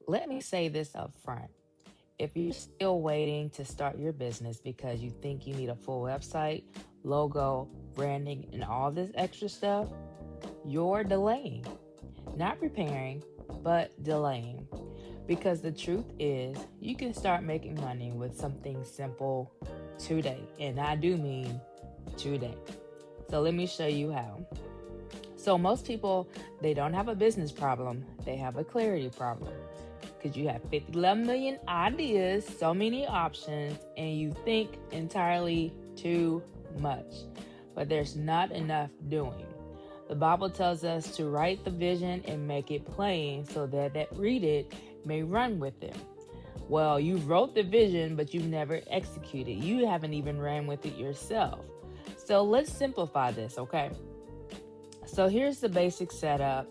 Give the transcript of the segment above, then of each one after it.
Let me say this up front. If you're still waiting to start your business because you think you need a full website, logo, branding, and all this extra stuff, you're delaying. Not preparing, but delaying. Because the truth is, you can start making money with something simple today. And I do mean today. So let me show you how. So most people, they don't have a business problem. They have a clarity problem. Because you have 11 million ideas, so many options, and you think entirely too much. But there's not enough doing. The Bible tells us to write the vision and make it plain so that read it may run with it. Well, you wrote the vision, but you've never executed. You haven't even ran with it yourself. So let's simplify this, okay? So here's the basic setup.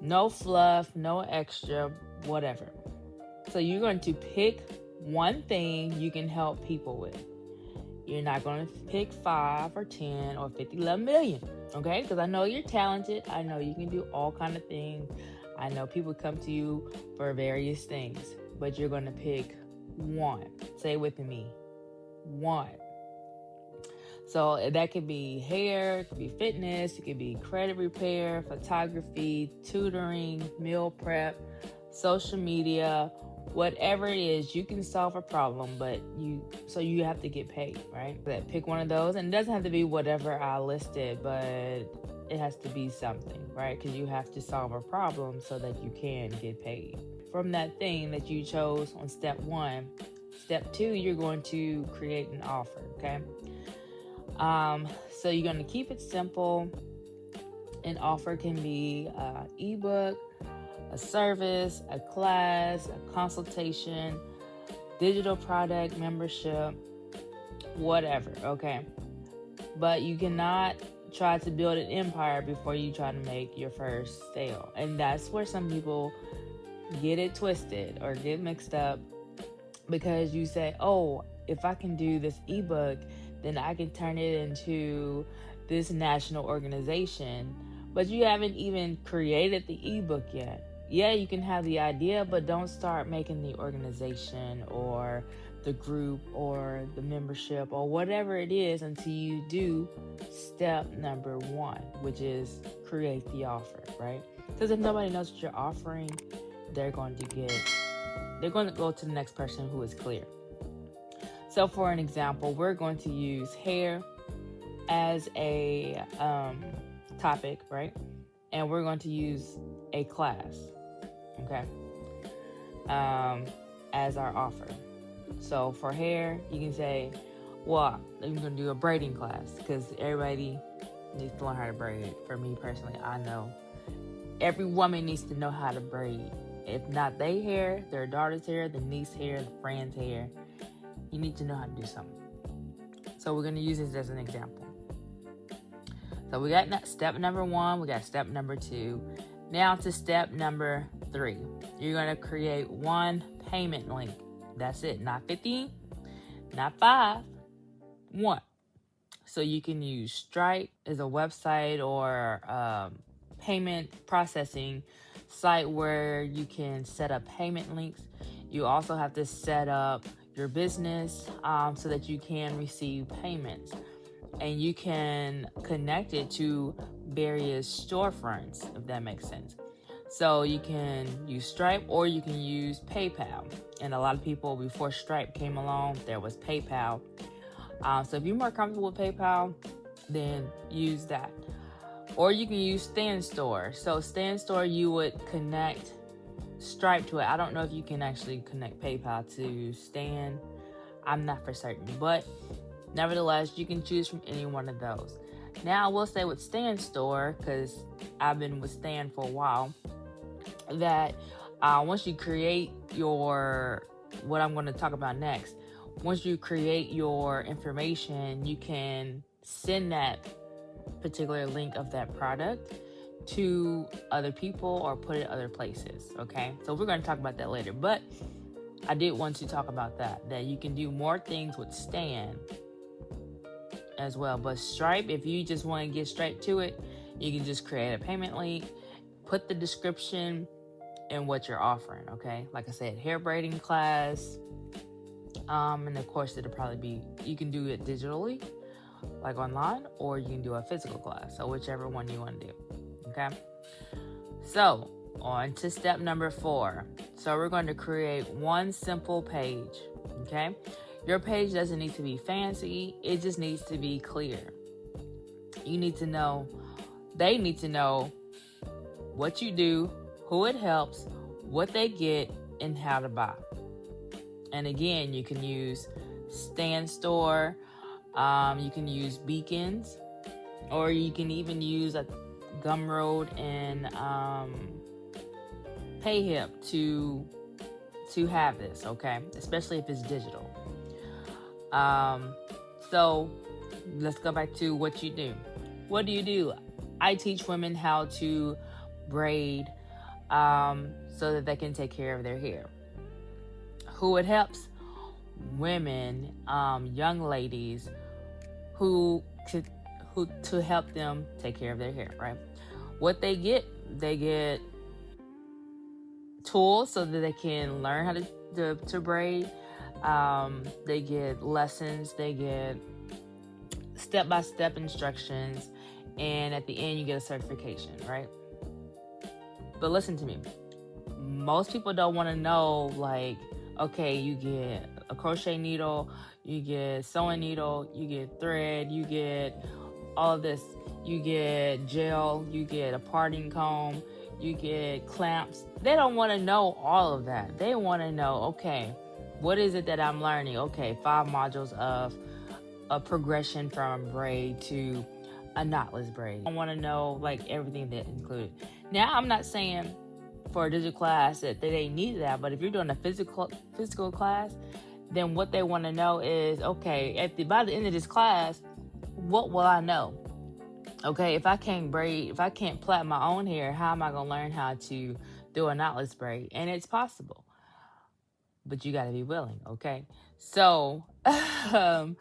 No fluff, no extra, whatever. So you're going to pick one thing you can help people with. You're not going to pick 5 or 10 or 50, 11 million, okay? Because I know you're talented. I know you can do all kind of things. I know people come to you for various things, but you're going to pick one. Say it with me, one. So that could be hair, it could be fitness, it could be credit repair, photography, tutoring, meal prep, social media, whatever it is. You can solve a problem, but you have to get paid, right? Pick one of those, and it doesn't have to be whatever I listed, but it has to be something, right? Because you have to solve a problem so that you can get paid from that thing that you chose on step 1. Step 2, you're going to create an offer, okay? So you're going to keep it simple. An offer can be an ebook, a service, a class, a consultation, digital product, membership, whatever, okay? But you cannot try to build an empire before you try to make your first sale. And that's where some people get it twisted or get mixed up, because you say, oh, if I can do this ebook, then I can turn it into this national organization. But you haven't even created the ebook yet. Yeah, you can have the idea, but don't start making the organization or the group or the membership or whatever it is until you do step number 1, which is create the offer, right? Because if nobody knows what you're offering, they're going to go to the next person who is clear. So for an example, we're going to use hair as a topic, right? And we're going to use a class, okay, as our offer. So for hair, you can say, well, I'm going to do a braiding class because everybody needs to learn how to braid. For me personally, I know every woman needs to know how to braid. If not their hair, their daughter's hair, the niece's hair, the friend's hair, you need to know how to do something. So we're going to use this as an example. So we got step number 1, we got step number 2. Now to step number 3. You're going to create one payment link. That's it. Not 50, not 5, 1. So you can use Stripe as a website or payment processing site where you can set up payment links. You also have to set up your business so that you can receive payments. And you can connect it to various storefronts, if that makes sense. So you can use Stripe or you can use PayPal. And a lot of people, before Stripe came along, there was PayPal. So if you're more comfortable with PayPal, then use that. Or you can use Stand Store. So Stand Store, you would connect Stripe to it. I don't know if you can actually connect PayPal to Stand. I'm not for certain. But nevertheless, you can choose from any one of those. Now, I will say with Stand Store, because I've been with Stand for a while, that once you create what I'm going to talk about next, once you create your information, you can send that particular link of that product to other people or put it other places, okay? So we're going to talk about that later, but I did want to talk about that you can do more things with Stand as well. But Stripe, if you just want to get straight to it, you can just create a payment link, put the description and what you're offering. Okay, like I said, hair braiding class, and of course it'll probably be, you can do it digitally, like online, or you can do a physical class. So whichever one you want to do. Okay. So on to step number 4. So we're going to create one simple page. Okay. Your page doesn't need to be fancy. It just needs to be clear. You need to know, they need to know what you do, who it helps, what they get, and how to buy. And again, you can use Stand Store, you can use beacons, or you can even use a Gumroad and PayHip to have this, okay? Especially if it's digital. So let's go back to what you do. What do you do? I teach women how to braid so that they can take care of their hair. Who it helps? Women, young ladies who to help them take care of their hair, right? What they get tools so that they can learn how to braid. They get lessons, they get step-by-step instructions, and at the end you get a certification, right? But listen to me. Most people don't want to know, like, okay, you get a crochet needle, you get sewing needle, you get thread, you get all of this, you get gel, you get a parting comb, you get clamps. They don't want to know all of that. They want to know, okay, what is it that I'm learning? Okay, 5 modules of a progression from braid to a knotless braid. I want to know like everything that included. Now, I'm not saying for a digital class that they need that, but if you're doing a physical class, then what they want to know is, okay, by the end of this class, what will I know? Okay, if I can't braid, if I can't plait my own hair, how am I going to learn how to do a knotless braid? And it's possible, but you got to be willing, okay? So, so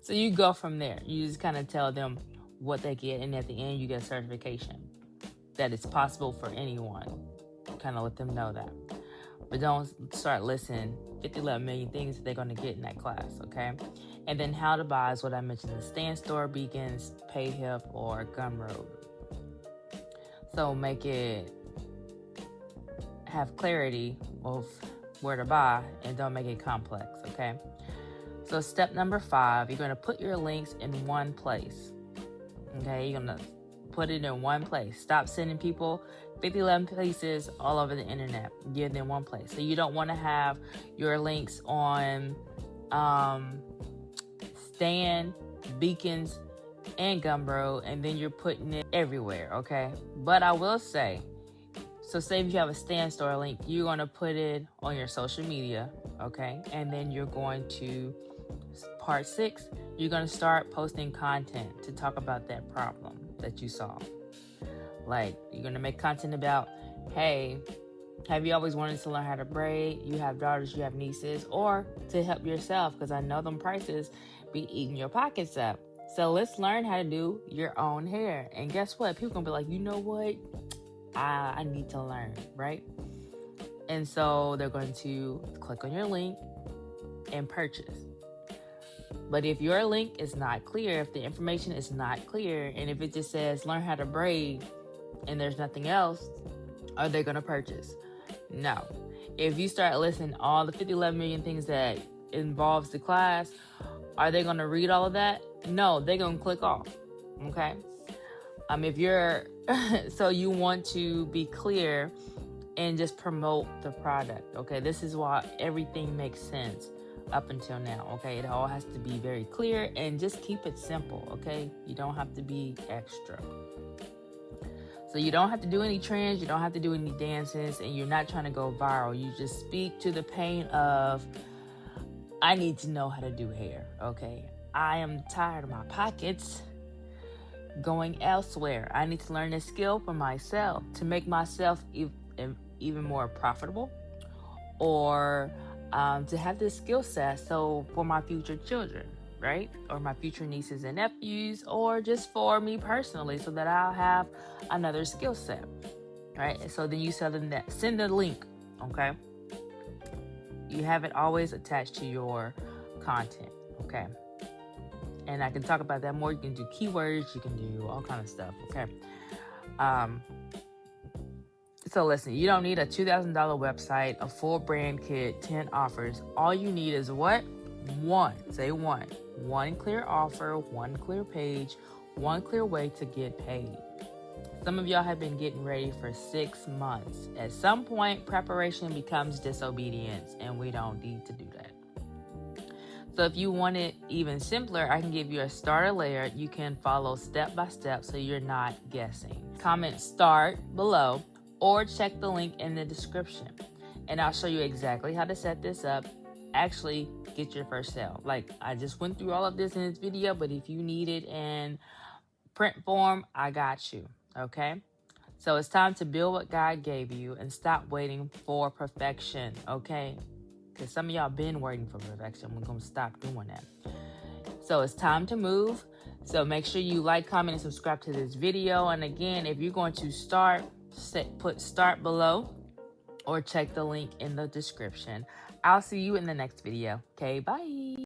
you go from there. You just kind of tell them what they get, and at the end, you get a certification that it's possible for anyone. Kind of let them know that. But don't start listing 11 million things that they're going to get in that class, okay? And then how to buy is what I mentioned, the Stand Store, beacons, PayHip, or Gumroad. So make it have clarity of where to buy and don't make it complex, okay? So step number 5, you're going to put your links in one place, okay? You're going to put it in one place. Stop sending people 11 places all over the internet. Give them one place. So you don't want to have your links on Stand, beacons, and Gumroad, and then you're putting it everywhere, okay? But I will say, so say if you have a Stand Store link, you're going to put it on your social media, okay? And then you're going to, part 6, you're going to start posting content to talk about that problem that you solved. Like, you're going to make content about, hey, have you always wanted to learn how to braid? You have daughters, you have nieces, or to help yourself, because I know them prices be eating your pockets up. So let's learn how to do your own hair. And guess what? People going to be like, you know what? I need to learn, right? And so they're going to click on your link and purchase. But if your link is not clear, if the information is not clear, and if it just says learn how to braid and there's nothing else, are they going to purchase? No. If you start listing all the 11 million things that involves the class, are they going to read all of that? No, they're going to click off. Okay. If you're, so you want to be clear and just promote the product. Okay. This is why everything makes sense up until now. Okay. It all has to be very clear and just keep it simple. Okay. You don't have to be extra. So you don't have to do any trends. You don't have to do any dances, and you're not trying to go viral. You just speak to the pain of, I need to know how to do hair. Okay. I am tired of my pockets going elsewhere. I need to learn a skill for myself to make myself even more profitable, or to have this skill set so for my future children, right? Or my future nieces and nephews, or just for me personally, so that I'll have another skill set, right? So then you send the link, okay? You have it always attached to your content, okay? And I can talk about that more. You can do keywords, you can do all kind of stuff, okay? So listen, you don't need a $2,000 website, a full brand kit, 10 offers. All you need is what? One. Say one. One clear offer, one clear page, one clear way to get paid. Some of y'all have been getting ready for 6 months. At some point, preparation becomes disobedience, and we don't need to do that. So if you want it even simpler, I can give you a starter layer. You can follow step by step so you're not guessing. Comment start below or check the link in the description. And I'll show you exactly how to set this up. Actually, get your first sale. Like, I just went through all of this in this video, but if you need it in print form, I got you, okay? So it's time to build what God gave you and stop waiting for perfection, okay? Because some of y'all been waiting for perfection. We're going to stop doing that. So it's time to move. So make sure you like, comment, and subscribe to this video. And again, if you're going to start, put start below or check the link in the description. I'll see you in the next video. Okay, bye.